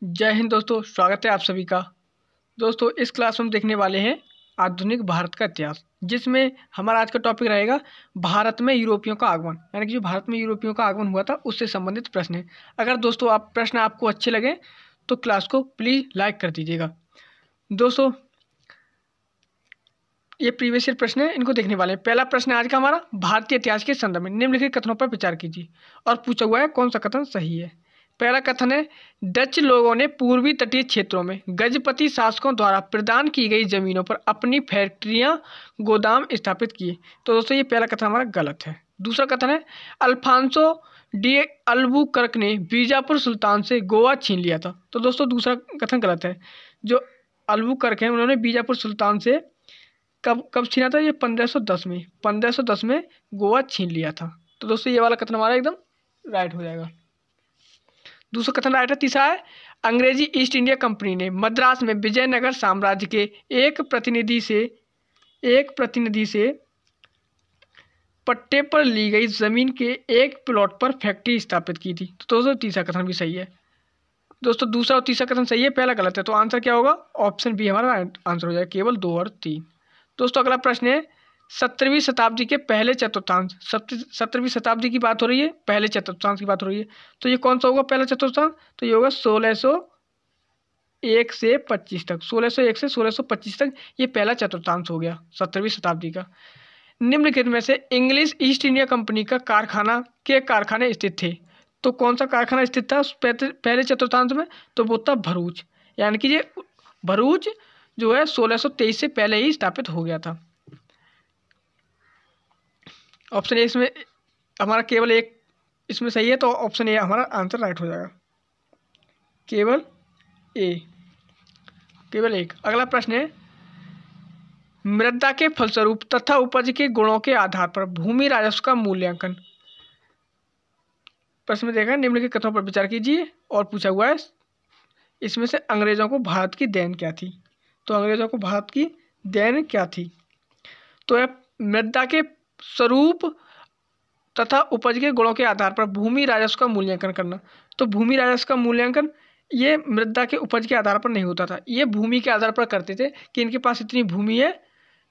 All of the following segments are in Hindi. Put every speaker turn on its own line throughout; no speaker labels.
जय हिंद दोस्तों, स्वागत है आप सभी का। दोस्तों इस क्लास में हम देखने वाले हैं आधुनिक भारत का इतिहास, जिसमें हमारा आज का टॉपिक रहेगा भारत में यूरोपियों का आगमन, यानी कि जो भारत में यूरोपियों का आगमन हुआ था उससे संबंधित प्रश्न है। अगर दोस्तों प्रश्न आपको अच्छे लगे तो क्लास को प्लीज़ लाइक कर दीजिएगा। दोस्तों ये प्रीवियस ईयर प्रश्न है, इनको देखने वाले हैं। पहला प्रश्न आज का हमारा, भारतीय इतिहास के संदर्भ में निम्नलिखित कथनों पर विचार कीजिए, और पूछा हुआ है कौन सा कथन सही है। पहला कथन है, डच लोगों ने पूर्वी तटीय क्षेत्रों में गजपति शासकों द्वारा प्रदान की गई जमीनों पर अपनी फैक्ट्रियां गोदाम स्थापित किए। तो दोस्तों ये पहला कथन हमारा गलत है। दूसरा कथन है, अल्फांसो डी अल्बुकर्क ने बीजापुर सुल्तान से गोवा छीन लिया था। तो दोस्तों दूसरा कथन गलत है। जो अल्बुकर्क है उन्होंने बीजापुर सुल्तान से कब छीना था? ये 1510 में गोवा छीन लिया था। तो दोस्तों ये वाला कथन हमारा एकदम राइट हो जाएगा। दूसरा कथन राइट है। तीसरा है, अंग्रेजी ईस्ट इंडिया कंपनी ने मद्रास में विजयनगर साम्राज्य के एक प्रतिनिधि से पट्टे पर ली गई जमीन के एक प्लॉट पर फैक्ट्री स्थापित की थी। तो दोस्तों तीसरा कथन भी सही है। दोस्तों दूसरा और तीसरा कथन सही है, पहला गलत है। तो आंसर क्या होगा? ऑप्शन बी हमारा आंसर हो जाएगा, केवल 2 और 3। दोस्तों अगला प्रश्न है, 17वीं शताब्दी के पहले चतुर्थांश। 17वीं शताब्दी की बात हो रही है, पहले चतुर्थांश की बात हो रही है। तो ये कौन सा होगा पहला चतुर्थांश? तो ये होगा 1601 से 25 तक। 1601 से 1625 तक ये पहला चतुर्थांश हो गया 17वीं शताब्दी का। निम्नलिखित में से इंग्लिश ईस्ट इंडिया कंपनी का कारखाने स्थित थे। तो कौन सा कारखाना स्थित था पहले चतुर्थांश में? तो वो था भरूच, यानी कि ये भरूच जो है 1623 से पहले ही स्थापित हो गया था। ऑप्शन ए इसमें हमारा केवल एक इसमें सही है, तो ऑप्शन ए हमारा आंसर राइट हो जाएगा, केवल एक। अगला प्रश्न है, मृदा के फलस्वरूप तथा उपज के गुणों के आधार पर भूमि राजस्व का मूल्यांकन। प्रश्न में देखा, निम्नलिखित कथनों पर विचार कीजिए, और पूछा हुआ है इसमें से अंग्रेजों को भारत की देन क्या थी। तो अंग्रेजों को भारत की देन क्या थी? तो यह मृदा के स्वरूप तथा उपज के गुणों के आधार पर भूमि राजस्व का मूल्यांकन करना। तो भूमि राजस्व का मूल्यांकन ये मृदा के उपज के आधार पर नहीं होता था, ये भूमि के आधार पर करते थे कि इनके पास इतनी भूमि है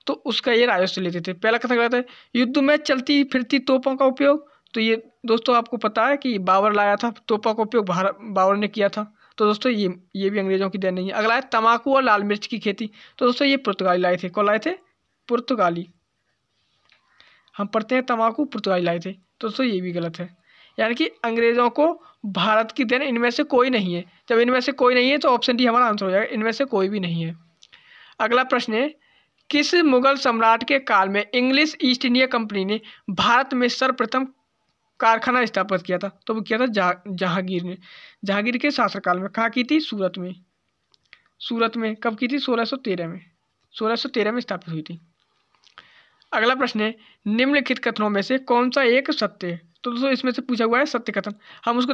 तो उसका ये राजस्व लेते थे। पहला कथन कहता है, युद्ध में चलती फिरती तोपों का उपयोग। तो ये दोस्तों आपको पता है कि बाबर लाया था, तोपों का उपयोग बाबर ने किया था। तो दोस्तों ये भी अंग्रेजों की देन नहीं है। अगला है, तंबाकू और लाल मिर्च की खेती। तो दोस्तों ये पुर्तगाली लाए थे। कौन लाए थे? पुर्तगाली। हम पढ़ते हैं तंबाकू पुर्तगाली लाए थे। तो दोस्तों ये भी गलत है, यानी कि अंग्रेजों को भारत की देन इनमें से कोई नहीं है। जब इनमें से कोई नहीं है तो ऑप्शन डी हमारा आंसर हो जाएगा, इनमें से कोई भी नहीं है। अगला प्रश्न है, किस मुगल सम्राट के काल में इंग्लिश ईस्ट इंडिया कंपनी ने भारत में सर्वप्रथम कारखाना स्थापित किया था? तो वो किया था जहांगीर ने। जहांगीर के शासनकाल में। कहाँ की थी? सूरत में। कब की थी? 1613 में स्थापित हुई थी। अगला प्रश्न है, निम्नलिखित कथनों में से कौन सा एक सत्य है? तो दोस्तों इसमें से पूछा हुआ है सत्य कथन। हम उसको